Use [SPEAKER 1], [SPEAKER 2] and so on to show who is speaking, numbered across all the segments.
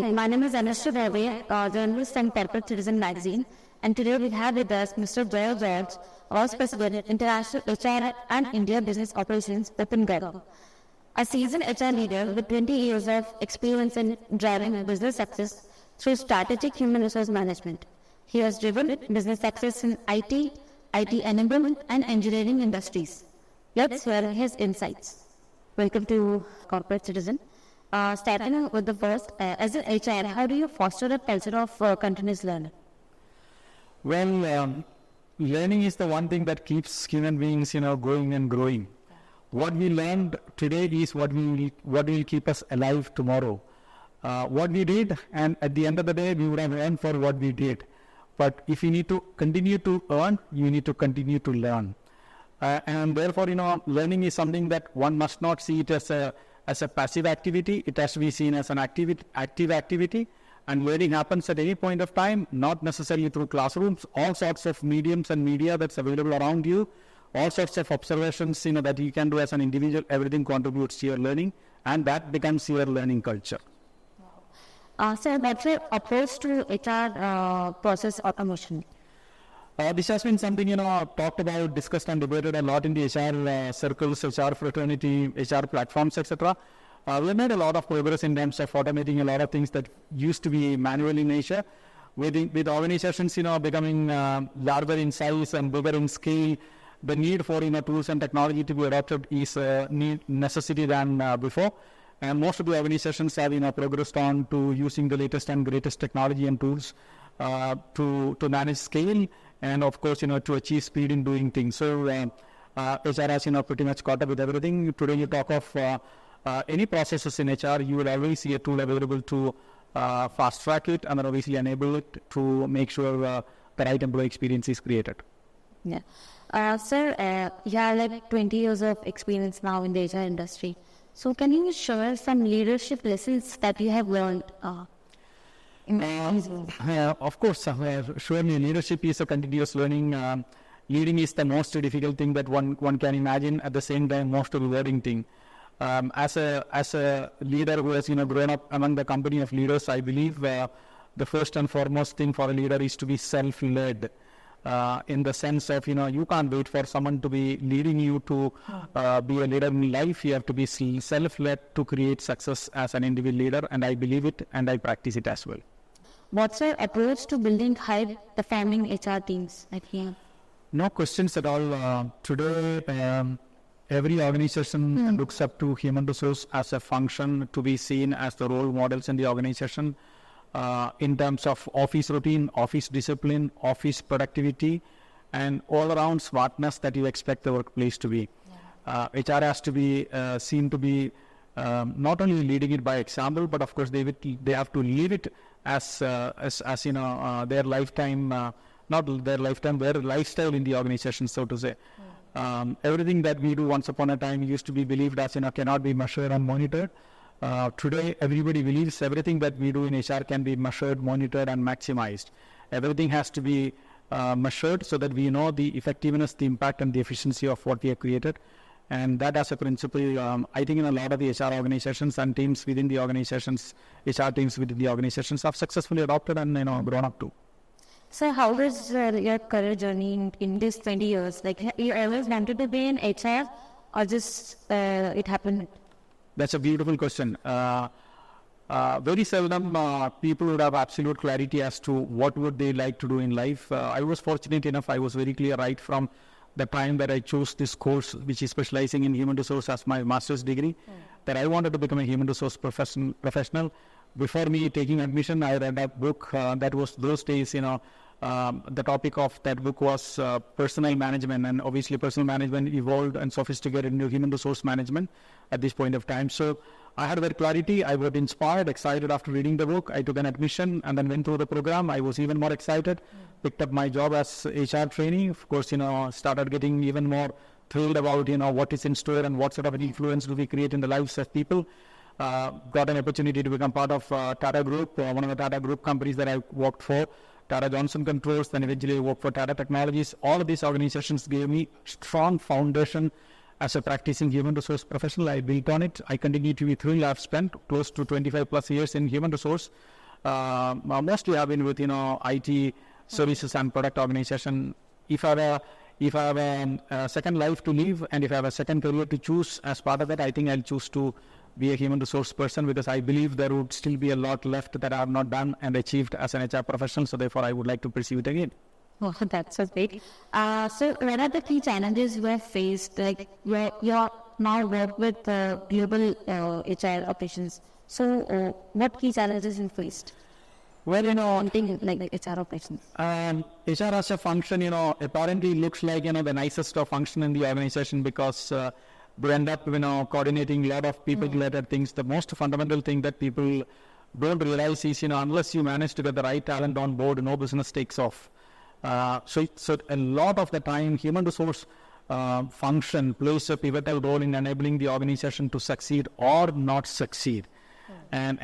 [SPEAKER 1] Hi, my name is Anushka Dave, journalist and corporate citizen magazine, and today we have with us Mr. Joel George, Vice President, International HR and India Business Operations, OpenGov. A seasoned HR leader with 20 years of experience in driving business success through strategic human resource management. He has driven business success in IT enablement, and engineering industries. Let's hear his insights. Welcome to Corporate Citizen. Starting with the first, as an HR, how do you foster a culture of continuous learning?
[SPEAKER 2] Well, learning is the one thing that keeps human beings, going and growing. What we learned today is what will keep us alive tomorrow. What we did, and at the end of the day, we would have earned for what we did. But if you need to continue to earn, you need to continue to learn. And therefore, learning is something that one must not see it as a passive activity. It has to be seen as an active activity. And learning happens at any point of time, not necessarily through classrooms, all sorts of mediums and media that's available around you, all sorts of observations, that you can do as an individual. Everything contributes to your learning, and that becomes your learning culture.
[SPEAKER 1] So that's your approach to HR process automation.
[SPEAKER 2] This has been something, talked about, discussed and debated a lot in the HR circles, HR fraternity, HR platforms, etc. We made a lot of progress in terms of automating a lot of things that used to be manual in nature. With organizations, becoming larger in size and bigger in scale, the need for, tools and technology to be adopted is a necessity than before. And most of the organizations have, progressed on to using the latest and greatest technology and tools to manage scale and, of course, to achieve speed in doing things. So, HR has, pretty much caught up with everything. Today, you talk of any processes in HR, you will always see a tool available to fast track it and then obviously enable it to make sure the right employee experience is created.
[SPEAKER 1] Yeah. Sir, you have like 20 years of experience now in the HR industry. So can you share some leadership lessons that you have learned?
[SPEAKER 2] Of course, surely leadership is a continuous learning. Leading is the most difficult thing that one can imagine, at the same time most rewarding thing. As a leader who has grown up among the company of leaders, I believe the first and foremost thing for a leader is to be self-led. In the sense of, you can't wait for someone to be leading you to be a leader in life. You have to be self-led to create success as an individual leader, and I believe it and I practice it as well.
[SPEAKER 1] What's your approach to building high-performing HR teams at here?
[SPEAKER 2] No questions at all. Today, every organization looks up to human resource as a function to be seen as the role models in the organization. In terms of office routine, office discipline, office productivity, and all-around smartness that you expect the workplace to be. Yeah. HR has to be seen to be not only leading it by example, but of course they have to lead it as their lifetime, not their lifetime, their lifestyle in the organization, so to say. Everything that we do once upon a time used to be believed as cannot be measured and monitored. Today, everybody believes everything that we do in HR can be measured, monitored, and maximized. Everything has to be measured so that we know the effectiveness, the impact, and the efficiency of what we have created. And that as a principle, I think in a lot of the HR organizations and teams within the organizations, HR teams within the organizations have successfully adopted and grown up to.
[SPEAKER 1] So how was your career journey in these 20 years? Like, you always wanted to be in HR or just it happened?
[SPEAKER 2] That's a beautiful question. Very seldom people would have absolute clarity as to what would they like to do in life. I was fortunate enough, I was very clear right from the time that I chose this course, which is specializing in human resource as my master's degree, that I wanted to become a human resource professional. Before me taking admission, I read a book that was those days, the topic of that book was personal management, and obviously personal management evolved and sophisticated into human resource management at this point of time. So I had that clarity. I was inspired, excited after reading the book. I took an admission and then went through the program. I was even more excited, picked up my job as HR trainee. Of course, started getting even more thrilled about, what is in store and what sort of an influence do we create in the lives of people. Got an opportunity to become part of Tata Group, one of the Tata Group companies that I worked for. Tata Johnson Controls, then eventually worked for Tata Technologies. All of these organizations gave me strong foundation as a practicing human resource professional. I built on it. I continue to be thrilled. I've spent close to 25 plus years in human resource. Mostly I've been with, IT services and product organization. If I have a second life to live, and if I have a second career to choose as part of that, I think I'll choose to be a human resource person, because I believe there would still be a lot left that I have not done and achieved as an HR professional. So therefore, I would like to pursue it again.
[SPEAKER 1] Oh, that's so great. So what are the key challenges you have faced, like where you are now work with global HR operations? So what key challenges you faced?
[SPEAKER 2] Well,
[SPEAKER 1] Something like HR operations.
[SPEAKER 2] HR as a function, apparently looks like, the nicest of function in the organization, because we end up, coordinating a lot of people-related things. The most fundamental thing that people don't realize is, unless you manage to get the right talent on board, no business takes off. So a lot of the time, human resource function plays a pivotal role in enabling the organization to succeed or not succeed. And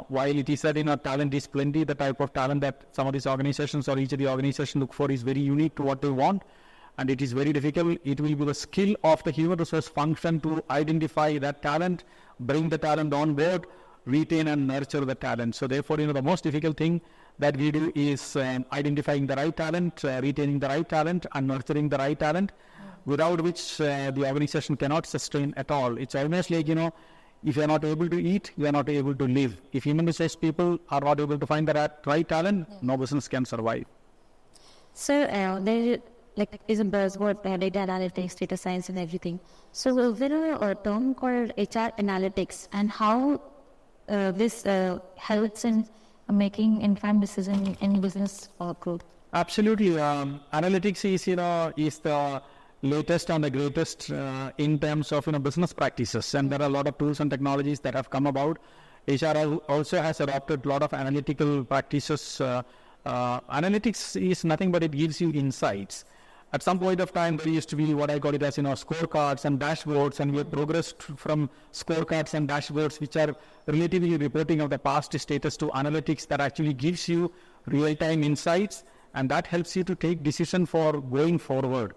[SPEAKER 2] while it is said, talent is plenty, the type of talent that some of these organizations or each of the organization look for is very unique to what they want, and it is very difficult. It will be the skill of the human resource function to identify that talent, bring the talent on board, retain and nurture the talent. So therefore, the most difficult thing that we do is identifying the right talent, retaining the right talent, and nurturing the right talent, without which the organization cannot sustain at all. It's almost like, if you are not able to eat, you are not able to live. If human resource people are not able to find the right talent, no business can survive.
[SPEAKER 1] So there is a buzzword, data analytics, data science and everything. So there is a term called HR analytics, and how this helps in making informed decision in business growth.
[SPEAKER 2] Absolutely. Analytics is the latest and the greatest in terms of business practices, and there are a lot of tools and technologies that have come about. HR also has adopted a lot of analytical practices. Analytics is nothing but it gives you insights. At some point of time, there used to be what I call it as scorecards and dashboards, and we have progressed from scorecards and dashboards, which are relatively reporting of the past status, to analytics that actually gives you real-time insights, and that helps you to take decision for going forward.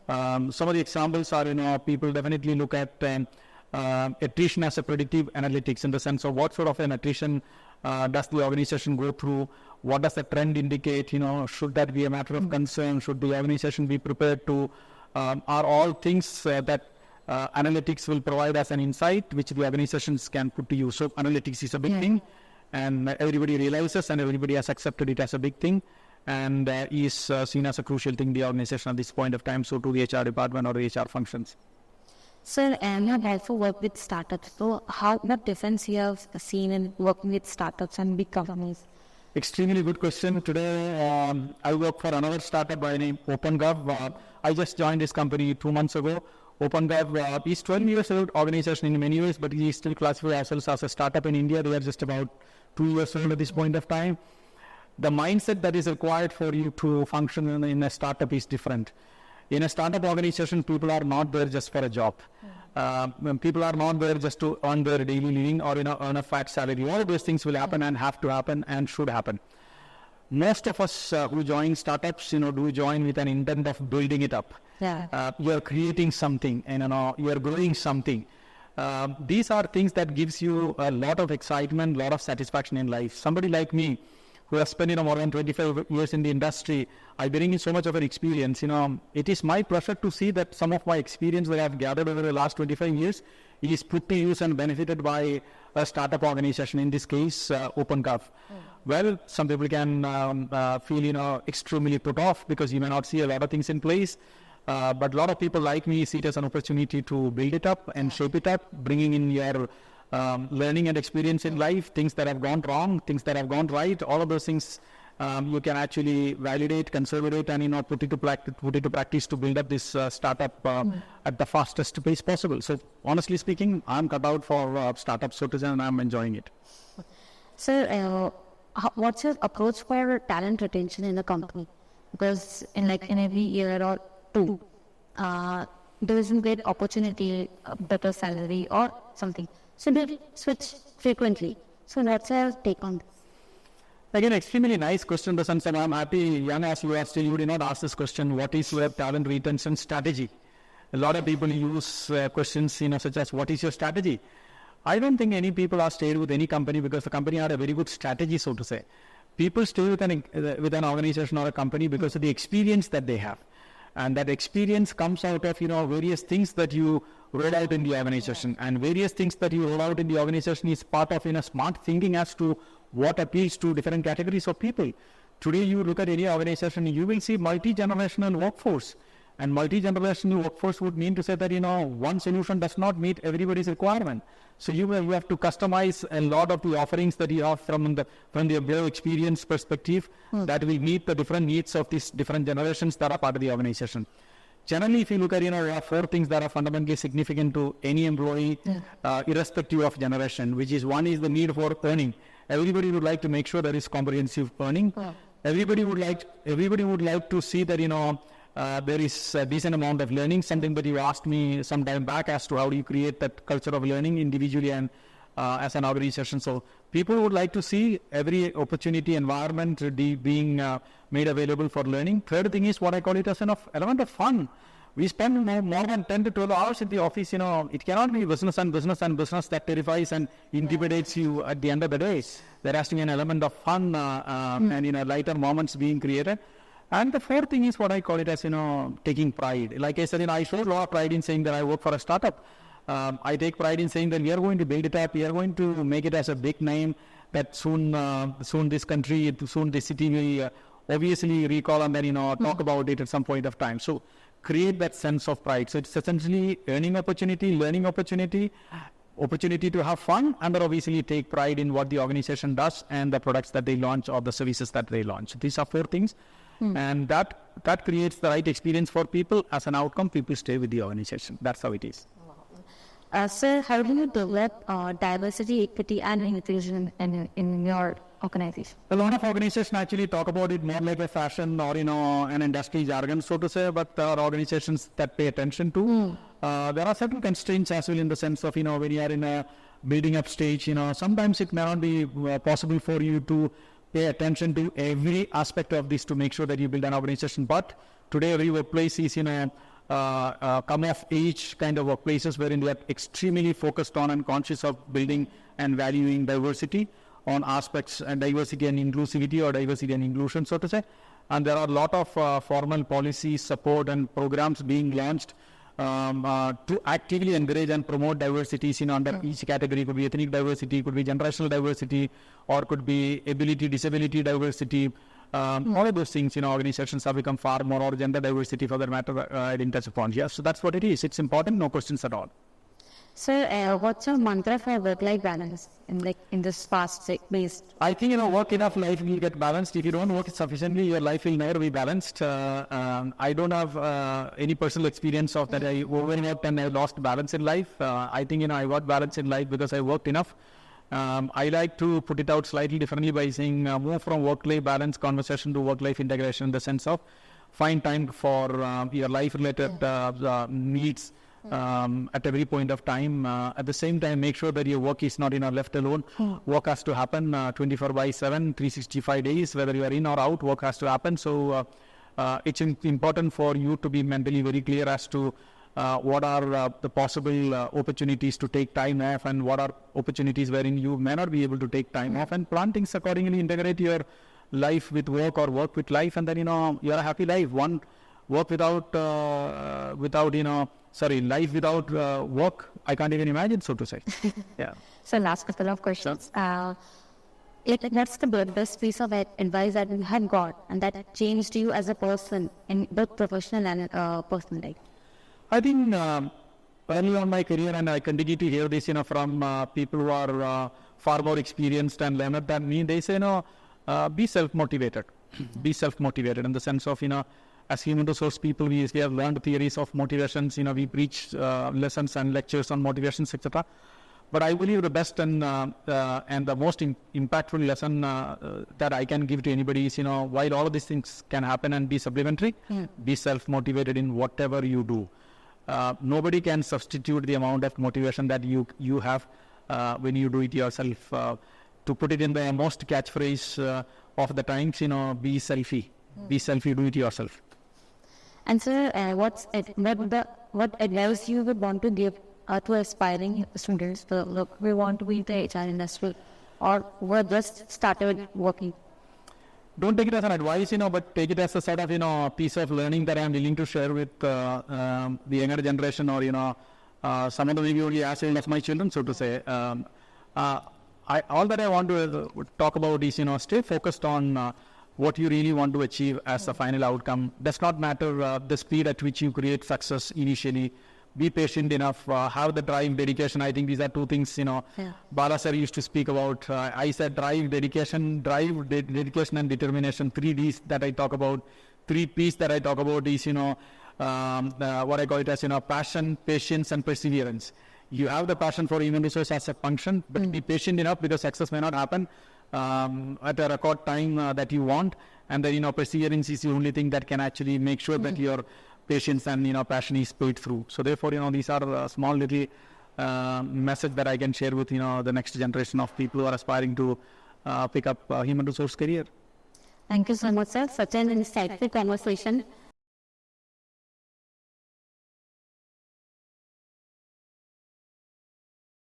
[SPEAKER 2] Some of the examples are, people definitely look at attrition as a predictive analytics, in the sense of what sort of an attrition does the organization go through, what does the trend indicate, should that be a matter of concern, should the organization be prepared to, are all things that analytics will provide as an insight, which the organizations can put to use. So analytics is a big thing, and everybody realizes and everybody has accepted it as a big thing, and is seen as a crucial thing in the organization at this point of time, so to the HR department or the HR functions.
[SPEAKER 1] Sir, you have also worked with startups. So what difference you have seen in working with startups and big companies?
[SPEAKER 2] Extremely good question. Today, I work for another startup by the name OpenGov. I just joined this company 2 months ago. OpenGov is 12 years old organization in many ways, but we still classify ourselves as a startup in India. They are just about 2 years old at this point of time. The mindset that is required for you to function in a startup is different. In a startup organization, people are not there just for a job. People are not there just to earn their daily living or earn a fat salary. All of those things will happen and have to happen and should happen. Most of us who join startups, do join with an intent of building it up. You are creating something, and you are growing something. These are things that gives you a lot of excitement, lot of satisfaction in life. Somebody like me, who has spent more than 25 years in the industry, I bring in so much of an experience. It is my pleasure to see that some of my experience that I have gathered over the last 25 years is put to use and benefited by a startup organization, in this case, OpenGov. Well, some people can feel, extremely put off because you may not see a lot of things in place. But a lot of people like me see it as an opportunity to build it up and shape it up, bringing in your learning and experience in life, things that have gone wrong, things that have gone right, all of those things you can actually validate, consolidate, and put it to practice to build up this startup at the fastest pace possible. So honestly speaking, I'm cut out for startup, so to say, and I'm enjoying it.
[SPEAKER 1] So what's your approach for talent retention in a company? Because in every year or two, there isn't great opportunity, better salary or something. So they switch frequently. So what's your take on this?
[SPEAKER 2] Again, extremely nice question, in the sense that I'm happy, young as you are still, you did not ask this question, what is your talent retention strategy? A lot of people use questions, such as, what is your strategy? I don't think any people are stayed with any company because the company had a very good strategy, so to say. People stay with an organization or a company because of the experience that they have. And that experience comes out of, various things that you roll out in the organization. And various things that you roll out in the organization is part of, smart thinking as to what appeals to different categories of people. Today, you look at any organization, you will see multi-generational workforce. And multi-generational workforce would mean to say that, one solution does not meet everybody's requirement. So you have to customize a lot of the offerings that you have from the below experience perspective that will meet the different needs of these different generations that are part of the organization. Generally, if you look at, there are 4 things that are fundamentally significant to any employee, irrespective of generation, which is, one is the need for earning. Everybody would like to make sure there is comprehensive earning. Everybody would like to see that, there is a decent amount of learning, something that you asked me some time back as to how do you create that culture of learning individually and as an organization. So people would like to see every opportunity environment being made available for learning. Third thing is what I call it as an element of fun. We spend more than 10 to 12 hours in the office. It cannot be business and business and business that terrifies and intimidates you at the end of the day. There has to be an element of fun and lighter moments being created. And the fourth thing is what I call it as, taking pride. Like I said, I show a lot of pride in saying that I work for a startup. I take pride in saying that we are going to build it up. We are going to make it as a big name that soon this country, soon this city will obviously recall and then, talk about it at some point of time. So create that sense of pride. So it's essentially earning opportunity, learning opportunity to have fun, and then obviously take pride in what the organization does and the products that they launch or the services that they launch. These are 4 things. And that creates the right experience for people. As an outcome, people stay with the organization. That's how it is.
[SPEAKER 1] Sir, how do you develop diversity, equity, and inclusion in your organization?
[SPEAKER 2] A lot of organizations actually talk about it more like a fashion or, an industry jargon, so to say, but there are organizations that pay attention to. There are certain constraints as well in the sense of, when you are in a building up stage, sometimes it may not be possible for you to pay attention to every aspect of this to make sure that you build an organization. But today every workplace is come of age kind of workplaces wherein they are extremely focused on and conscious of building and valuing diversity on aspects and diversity and inclusivity or diversity and inclusion, so to say. And there are a lot of formal policy support and programs being launched to actively encourage and promote diversities under each category. Could be ethnic diversity, could be generational diversity, or could be ability, disability diversity. All of those things, organizations have become far more, or gender diversity for that matter, I didn't touch upon. Yes, so that's what it is. It's important, no questions at all.
[SPEAKER 1] So, what's your mantra for work-life balance in this fast-paced?
[SPEAKER 2] I think, work enough, life will get balanced. If you don't work sufficiently, your life will never be balanced. I don't have any personal experience of that. I overworked and I lost balance in life. I think, I got balance in life because I worked enough. I like to put it out slightly differently by saying move from work-life balance conversation to work-life integration in the sense of find time for your life-related needs. At every point of time. At the same time, make sure that your work is not left alone. Work has to happen 24/7, 365 days, whether you are in or out, work has to happen. So it's important for you to be mentally very clear as to what are the possible opportunities to take time off and what are opportunities wherein you may not be able to take time off, and plan things accordingly, integrate your life with work or work with life, and then you're a happy life. One work life without work, I can't even imagine, so to say. Yeah.
[SPEAKER 1] So last couple of questions. That's the best piece of advice that you had got and that changed you as a person in both professional and personal life?
[SPEAKER 2] I think early on my career, and I continue to hear this, from people who are far more experienced and learned than me, they say, be self-motivated. Be self-motivated in the sense of, as human resource people, we have learned theories of motivations. We preach lessons and lectures on motivations, etc. But I believe the best and the most impactful lesson that I can give to anybody is, while all of these things can happen and be supplementary, be self-motivated in whatever you do. Nobody can substitute the amount of motivation that you have when you do it yourself. To put it in the most catchphrase of the times, be selfie. Be selfie, do it yourself.
[SPEAKER 1] And sir, what would the what advice you would want to give to aspiring students? Look, we want to be in the HR industry, or we're just started working.
[SPEAKER 2] Don't take it as an advice, but take it as a sort of, piece of learning that I'm willing to share with the younger generation, or, some of them maybe only as old as my children, so to say. All that I want to talk about is, stay focused on what you really want to achieve as a final outcome. Does not matter the speed at which you create success initially. Be patient enough, have the drive, dedication. I think these are two things, Bala sir used to speak about. I said drive, dedication, and determination. 3 Ds that I talk about. 3 Ps that I talk about is, what I call it as, passion, patience, and perseverance. You have the passion for human resource as a function, but be patient enough, because success may not happen at a record time that you want. And then, perseverance is the only thing that can actually make sure that your patience and passion is put through. So therefore, these are small little message that I can share with the next generation of people who are aspiring to pick up a human resource career.
[SPEAKER 1] Thank you so much, sir. Such an insightful conversation.